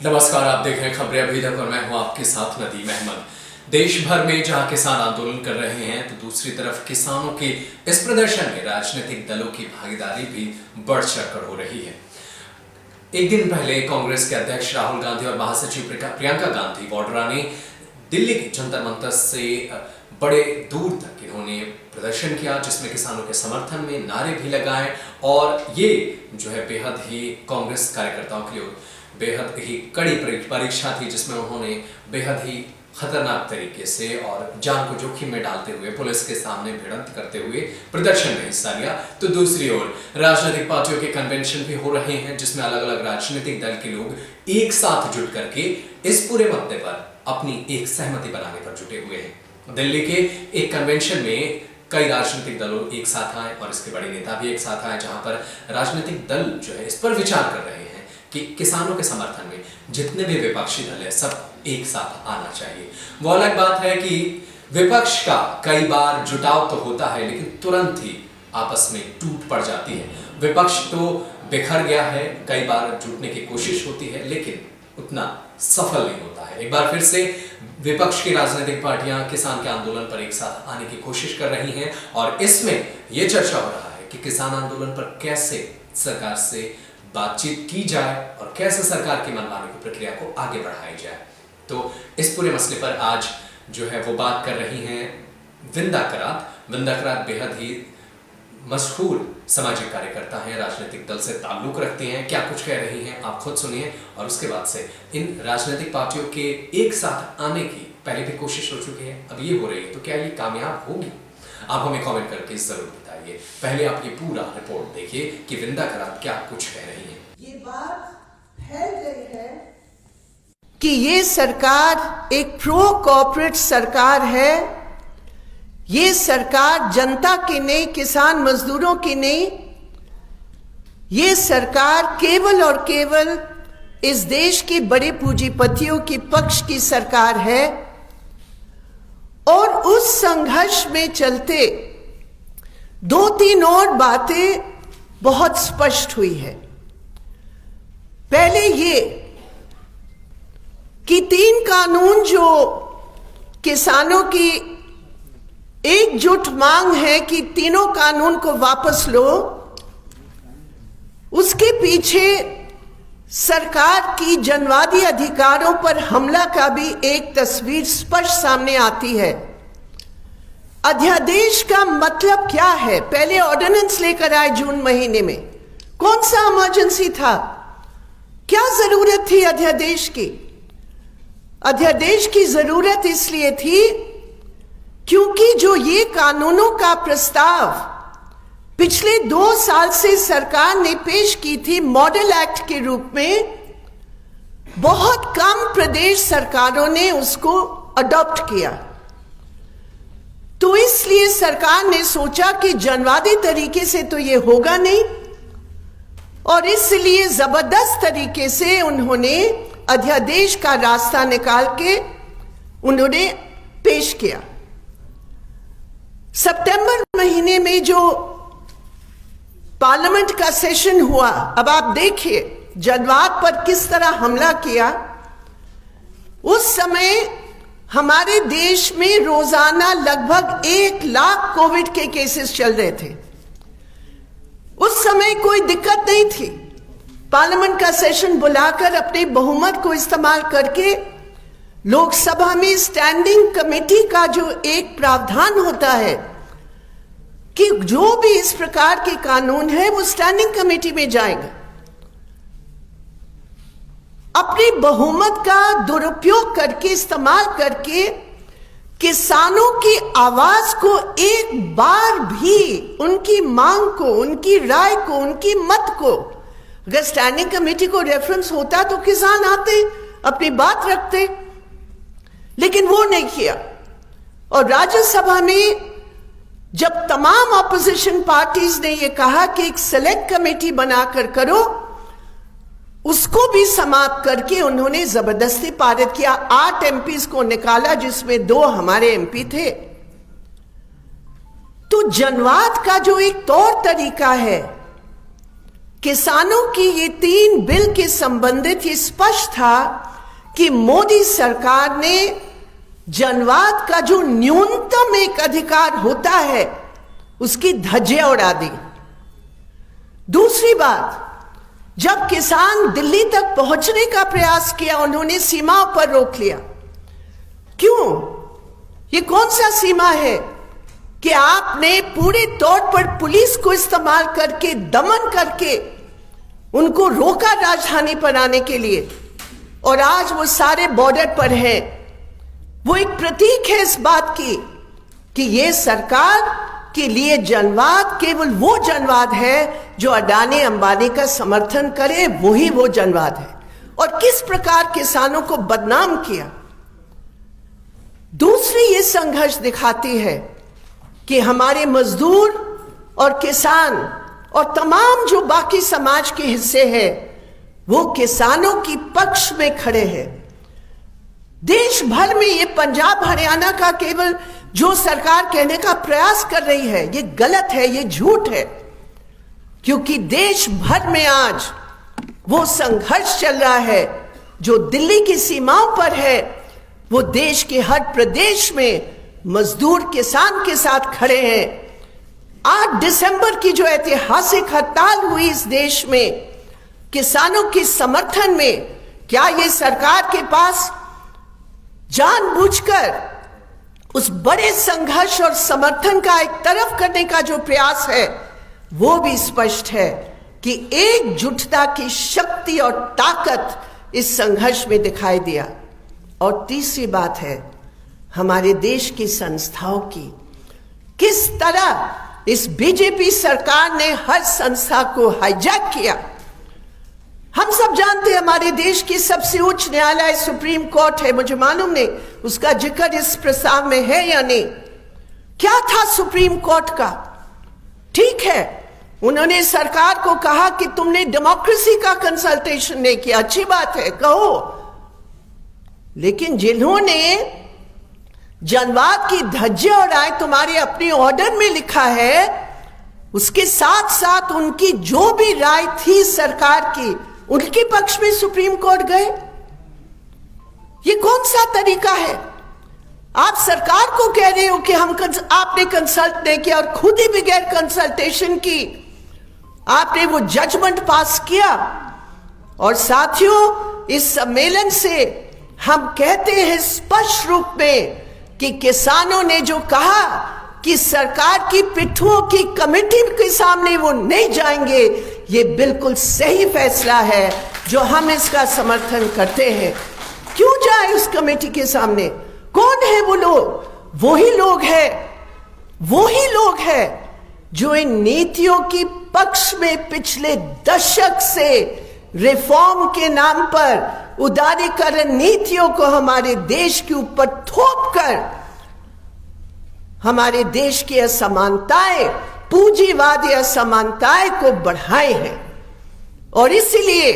नमस्कार, आप देख रहे हैं खबरें अभी तक और मैं हूं आपके साथ नदीम अहमद। देश भर में जहां किसान आंदोलन कर रहे हैं तो दूसरी तरफ किसानों के इस प्रदर्शन में राजनीतिक दलों की भागीदारी भी बढ़ चढ़कर हो रही है। एक दिन पहले कांग्रेस के अध्यक्ष राहुल गांधी और महासचिव प्रियंका गांधी वाड्रा ने दिल्ली के जंतर मंतर से बड़े दूर तक इन्होंने प्रदर्शन किया, जिसमें किसानों के समर्थन में नारे भी लगाए और ये जो है बेहद ही कांग्रेस कार्यकर्ताओं के लिए बेहद ही कड़ी परीक्षा थी, जिसमें उन्होंने बेहद ही खतरनाक तरीके से और जान को जोखिम में डालते हुए पुलिस के सामने भिड़ंत करते हुए प्रदर्शन में हिस्सा लिया। तो दूसरी ओर राजनीतिक पार्टियों के कन्वेंशन भी हो रहे हैं, जिसमें अलग अलग राजनीतिक दल के लोग एक साथ जुट करके इस पूरे मुद्दे पर अपनी एक सहमति बनाने पर जुटे हुए हैं। दिल्ली के एक कन्वेंशन में कई राजनीतिक दलों एक साथ आए और इसके बड़े नेता भी एक साथ आए, जहां पर राजनीतिक दल जो है इस पर विचार कर रहे हैं कि किसानों के समर्थन में जितने भी विपक्षी दल है सब एक साथ आना चाहिए। वो अलग बात है कि विपक्ष का कई बार जुटाव तो होता है, लेकिन तुरंत ही आपस में टूट पड़ जाती है। विपक्ष तो बिखर गया है, कई बार जुटने की कोशिश होती है लेकिन उतना सफल नहीं होता है। एक बार फिर से विपक्ष की राजनीतिक पार्टियां किसान के आंदोलन पर एक साथ आने की कोशिश कर रही हैं और इसमें यह चर्चा हो रहा है कि किसान आंदोलन पर कैसे सरकार से बातचीत की जाए और कैसे सरकार की मनमानी की प्रक्रिया को आगे बढ़ाई जाए। तो इस पूरे मसले पर आज जो है वो बात कर रही हैं विंदा करात। विंदा करात बेहद ही मशहूर सामाजिक कार्यकर्ता हैं, राजनीतिक दल से ताल्लुक रखते हैं। क्या कुछ कह रही हैं आप खुद सुनिए और उसके बाद से इन राजनीतिक पार्टियों के एक साथ आने की पहले भी कोशिश हो चुकी है, अब ये हो रही है, तो क्या ये कामयाब होगी? आप हमें कमेंट करके जरूर बताइए। पहले आप ये पूरा रिपोर्ट देखिए कि विंदा करात क्या कुछ कह रही हैं। ये बात फैल गई है कि ये सरकार एक प्रो कॉर्पोरेट सरकार है। ये सरकार जनता की नहीं, किसान मजदूरों की नहीं। ये सरकार केवल और केवल इस देश की बड़े पूंजीपतियों की पक्ष की सरकार है। और उस संघर्ष में चलते दो तीन और बातें बहुत स्पष्ट हुई है। पहले ये कि 3 कानून जो किसानों की एकजुट मांग है कि तीनों कानून को वापस लो, उसके पीछे सरकार की जनवादी अधिकारों पर हमला का भी एक तस्वीर स्पष्ट सामने आती है। अध्यादेश का मतलब क्या है? पहले ऑर्डिनेंस लेकर आए जून महीने में, कौन सा इमरजेंसी था? क्या जरूरत थी अध्यादेश की? अध्यादेश की जरूरत इसलिए थी क्योंकि जो ये कानूनों का प्रस्ताव पिछले 2 साल से सरकार ने पेश की थी मॉडल एक्ट के रूप में, बहुत कम प्रदेश सरकारों ने उसको अडॉप्ट किया। तो इसलिए सरकार ने सोचा कि जनवादी तरीके से तो ये होगा नहीं, और इसलिए जबरदस्त तरीके से उन्होंने अध्यादेश का रास्ता निकाल के उन्होंने पेश किया। सितंबर महीने में जो पार्लियामेंट का सेशन हुआ, अब आप देखिए जनवाद पर किस तरह हमला किया। उस समय हमारे देश में रोजाना लगभग 1 लाख कोविड के केसेस चल रहे थे। उस समय कोई दिक्कत नहीं थी। पार्लियामेंट का सेशन बुलाकर अपने बहुमत को इस्तेमाल करके लोकसभा में स्टैंडिंग कमेटी का जो एक प्रावधान होता है कि जो भी इस प्रकार के कानून है वो स्टैंडिंग कमेटी में जाएगा। अपने बहुमत का दुरुपयोग करके, इस्तेमाल करके किसानों की आवाज को एक बार भी, उनकी मांग को, उनकी राय को, उनकी मत को, अगर स्टैंडिंग कमेटी को रेफरेंस होता तो किसान आते, अपनी बात रखते, लेकिन वो नहीं किया। और राज्यसभा में जब तमाम ऑपोजिशन पार्टीज ने ये कहा कि एक सेलेक्ट कमेटी बनाकर करो, उसको भी समाप्त करके उन्होंने जबरदस्ती पारित किया। 8 एमपीज को निकाला, जिसमें 2 हमारे एमपी थे। तो जनवाद का जो एक तौर तरीका है किसानों की ये 3 बिल के संबंधित ये स्पष्ट था कि मोदी सरकार ने जनवाद का जो न्यूनतम एक अधिकार होता है उसकी धज्जियां उड़ा दी। दूसरी बात, जब किसान दिल्ली तक पहुंचने का प्रयास किया उन्होंने सीमाओं पर रोक लिया। क्यों? ये कौन सा सीमा है कि आपने पूरे तौर पर पुलिस को इस्तेमाल करके, दमन करके उनको रोका राजधानी पर आने के लिए, और आज वो सारे बॉर्डर पर हैं। वो एक प्रतीक है इस बात की कि ये सरकार के लिए जनवाद केवल वो जनवाद है जो अडानी अंबानी का समर्थन करे, वही वो जनवाद है। और किस प्रकार किसानों को बदनाम किया। दूसरी ये संघर्ष दिखाती है कि हमारे मजदूर और किसान और तमाम जो बाकी समाज के हिस्से हैं वो किसानों की पक्ष में खड़े हैं। देश भर में ये पंजाब हरियाणा का केवल जो सरकार कहने का प्रयास कर रही है ये गलत है, ये झूठ है, क्योंकि देश भर में आज वो संघर्ष चल रहा है जो दिल्ली की सीमाओं पर है। वो देश के हर प्रदेश में मजदूर किसान के साथ खड़े हैं। 8 दिसंबर की जो ऐतिहासिक हड़ताल हुई इस देश में किसानों के समर्थन में, क्या ये सरकार के पास जानबूझकर उस बड़े संघर्ष और समर्थन का एक तरफ करने का जो प्रयास है वो भी स्पष्ट है कि एकजुटता की शक्ति और ताकत इस संघर्ष में दिखाई दिया। और तीसरी बात है हमारे देश की संस्थाओं की, किस तरह इस बीजेपी सरकार ने हर संस्था को हाईजैक किया। हम सब जानते हैं हमारे देश की सबसे उच्च न्यायालय सुप्रीम कोर्ट है। मुझे मालूम नहीं उसका जिक्र इस प्रस्ताव में है या नहीं। क्या था सुप्रीम कोर्ट का? ठीक है, उन्होंने सरकार को कहा कि तुमने डेमोक्रेसी का कंसल्टेशन नहीं किया, अच्छी बात है, कहो, लेकिन जिन्होंने जनवाद की धज्जियां उड़ाई तुम्हारे अपने ऑर्डर में लिखा है, उसके साथ साथ उनकी जो भी राय थी सरकार की उनके पक्ष में सुप्रीम कोर्ट गए। ये कौन सा तरीका है? आप सरकार को कह रहे हो कि आपने कंसल्ट नहीं किया और खुद ही बगैर कंसल्टेशन की आपने वो जजमेंट पास किया। और साथियों, इस सम्मेलन से हम कहते हैं स्पष्ट रूप में कि किसानों ने जो कहा कि सरकार की पिट्ठुओं की कमेटी के सामने वो नहीं जाएंगे, ये बिल्कुल सही फैसला है जो हम इसका समर्थन करते हैं। क्यों जाए उस कमेटी के सामने? कौन है वो लोग? वही लोग हैं जो इन नीतियों की पक्ष में पिछले दशक से रिफॉर्म के नाम पर उदारीकरण नीतियों को हमारे देश के ऊपर थोप कर हमारे देश की असमानताएं, पूंजीवादी असमानताएं को बढ़ाए हैं। और इसलिए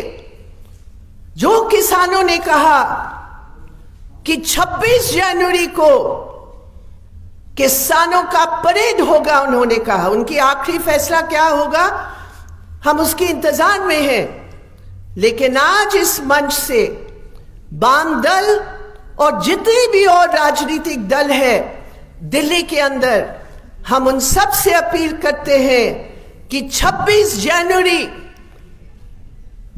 जो किसानों ने कहा कि 26 जनवरी को किसानों का परेड होगा, उन्होंने कहा, उनकी आखिरी फैसला क्या होगा हम उसके इंतजार में हैं। लेकिन आज इस मंच से वाम दल और जितने भी और राजनीतिक दल है दिल्ली के अंदर, हम उन सब से अपील करते हैं कि 26 जनवरी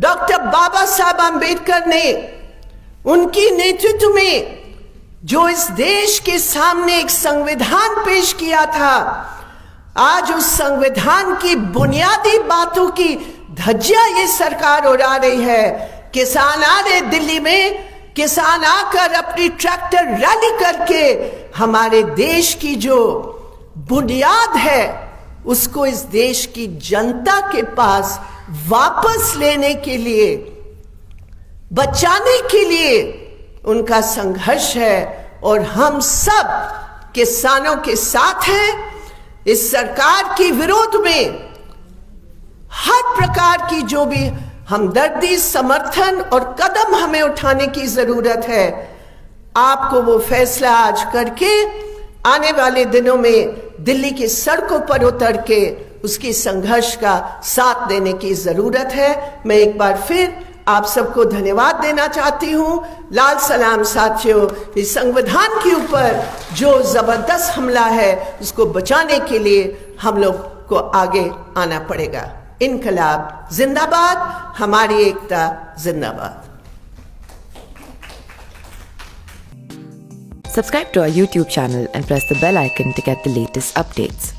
डॉक्टर बाबा साहब आंबेडकर ने उनकी नेतृत्व में जो इस देश के सामने एक संविधान पेश किया था, आज उस संविधान की बुनियादी बातों की धज्जियां ये सरकार उड़ा रही है। किसान आ रहे दिल्ली में, किसान आकर अपनी ट्रैक्टर रैली करके हमारे देश की जो बुनियाद है उसको इस देश की जनता के पास वापस लेने के लिए, बचाने के लिए उनका संघर्ष है। और हम सब किसानों के साथ हैं। इस सरकार के विरोध में हर प्रकार की जो भी हमदर्दी, समर्थन और कदम हमें उठाने की जरूरत है। आपको वो फैसला आज करके आने वाले दिनों में दिल्ली की सड़कों पर उतर के उसकी संघर्ष का साथ देने की जरूरत है। मैं एक बार फिर आप सबको धन्यवाद देना चाहती हूँ। लाल सलाम साथियों, इस संविधान के ऊपर जो जबरदस्त हमला है उसको बचाने के लिए हम लोग को आगे आना पड़ेगा। इनकलाब जिंदाबाद, हमारी एकता जिंदाबाद। Subscribe to our YouTube channel and press the bell icon to get the latest updates.